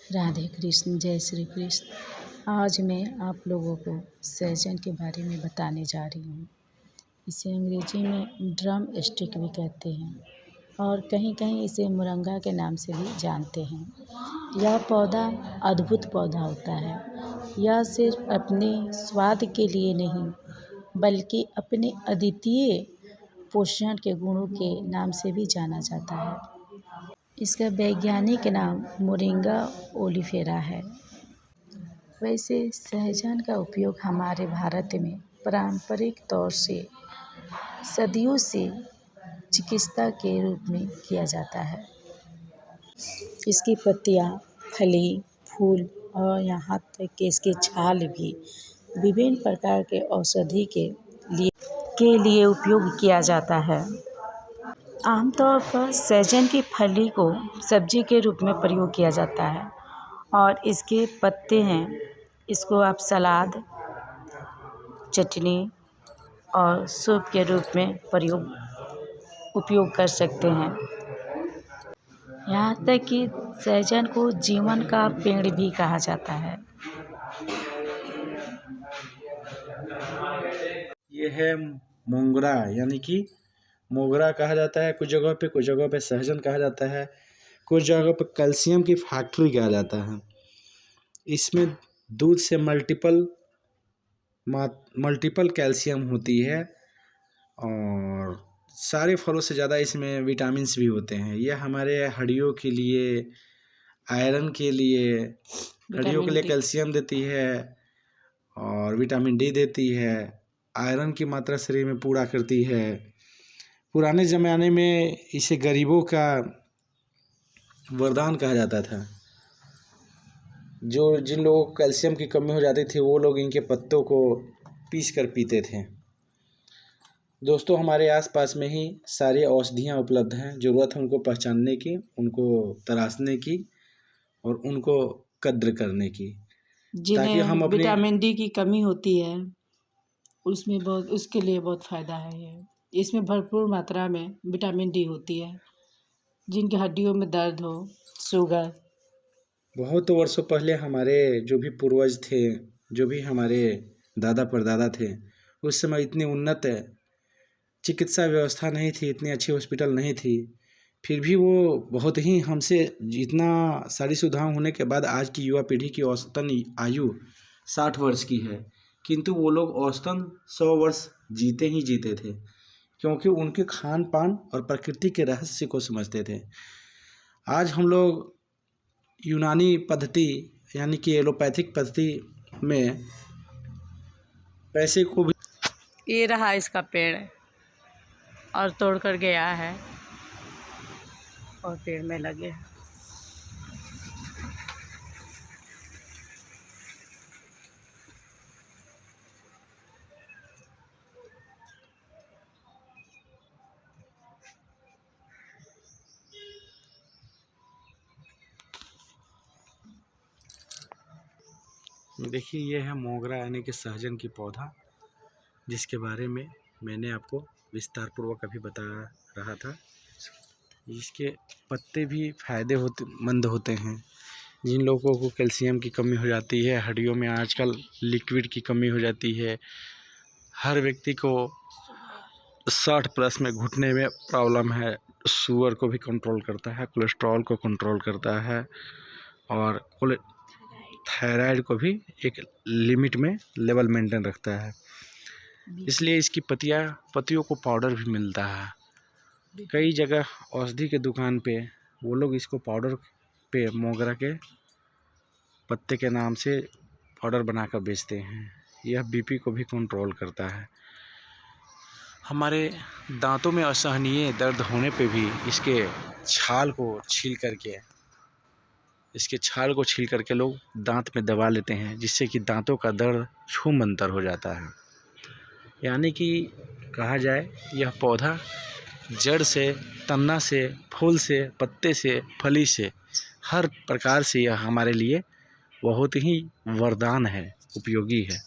राधे कृष्ण, जय श्री कृष्ण। आज मैं आप लोगों को सहजन के बारे में बताने जा रही हूँ। इसे अंग्रेजी में ड्रम स्टिक भी कहते हैं और कहीं कहीं इसे मुरंगा के नाम से भी जानते हैं। यह पौधा अद्भुत पौधा होता है। यह सिर्फ अपने स्वाद के लिए नहीं बल्कि अपने अद्वितीय पोषण के गुणों के नाम से भी जाना जाता है। इसका वैज्ञानिक नाम मोरिंगा ओलिफेरा है। वैसे सहजन का उपयोग हमारे भारत में पारंपरिक तौर से सदियों से चिकित्सा के रूप में किया जाता है। इसकी पत्तियां, फली, फूल और यहाँ तक कि इसकी छाल भी विभिन्न प्रकार के औषधि के लिए उपयोग किया जाता है। आमतौर पर सहजन की फली को सब्जी के रूप में प्रयोग किया जाता है और इसके पत्ते हैं, इसको आप सलाद, चटनी और सूप के रूप में उपयोग कर सकते हैं। यहाँ तक कि सहजन को जीवन का पेड़ भी कहा जाता है। ये है मोंगरा, यानी कि मोगरा कहा जाता है कुछ जगहों पे सहजन कहा जाता है, कुछ जगहों पे कैल्शियम की फैक्ट्री कहा जाता है। इसमें दूध से मल्टीपल कैल्शियम होती है और सारे फलों से ज़्यादा इसमें विटामिन्स भी होते हैं। यह हमारे हड्डियों के लिए, आयरन के लिए, हड्डियों के लिए कैल्शियम देती है और विटामिन डी देती है। आयरन की मात्रा शरीर में पूरा करती है। पुराने ज़माने में इसे गरीबों का वरदान कहा जाता था। जिन लोगों को कैल्शियम की कमी हो जाती थी वो लोग इनके पत्तों को पीस कर पीते थे। दोस्तों, हमारे आसपास में ही सारी औषधियाँ उपलब्ध हैं। ज़रूरत है उनको पहचानने की, उनको तराशने की और उनको कद्र करने की, ताकि हम अपने विटामिन डी की कमी होती है उसके लिए बहुत फ़ायदा है। ये इसमें भरपूर मात्रा में विटामिन डी होती है। जिनकी हड्डियों में दर्द हो, शुगर। बहुत वर्षों पहले हमारे जो भी पूर्वज थे, जो भी हमारे दादा परदादा थे, उस समय इतनी उन्नत चिकित्सा व्यवस्था नहीं थी, इतनी अच्छी हॉस्पिटल नहीं थी। फिर भी वो बहुत ही हमसे इतना सारी सुविधाएं होने के बाद आज की युवा पीढ़ी की औसतन आयु 60 वर्ष की है, किंतु वो लोग औसतन 100 वर्ष जीते ही जीते थे, क्योंकि उनके खान पान और प्रकृति के रहस्य को समझते थे। आज हम लोग यूनानी पद्धति यानी कि एलोपैथिक पद्धति में पैसे को भी। ये रहा इसका पेड़ और तोड़ कर गया है और पेड़ में लगे। देखिए, ये है मोगरा यानी कि सहजन की पौधा, जिसके बारे में मैंने आपको विस्तार पूर्वक अभी बता रहा था। इसके पत्ते भी फ़ायदेमंद होते हैं। जिन लोगों को कैल्शियम की कमी हो जाती है, हड्डियों में आजकल लिक्विड की कमी हो जाती है, हर व्यक्ति को 60 प्लस में घुटने में प्रॉब्लम है, शुगर को भी कंट्रोल करता है, कोलेस्ट्रॉल को कंट्रोल करता है और थायराइड को भी एक लिमिट में लेवल मेंटेन रखता है। इसलिए इसकी पत्तियों को पाउडर भी मिलता है। कई जगह औषधि के दुकान पे वो लोग इसको पाउडर पे मोगरा के पत्ते के नाम से पाउडर बनाकर बेचते हैं। यह बीपी को भी कंट्रोल करता है। हमारे दांतों में असहनीय दर्द होने पे भी इसके छाल को छील करके लोग दांत में दबा लेते हैं, जिससे कि दांतों का दर्द छूमंतर हो जाता है। यानी कि कहा जाए, यह पौधा जड़ से, तना से, फूल से, पत्ते से, फली से, हर प्रकार से यह हमारे लिए बहुत ही वरदान है, उपयोगी है।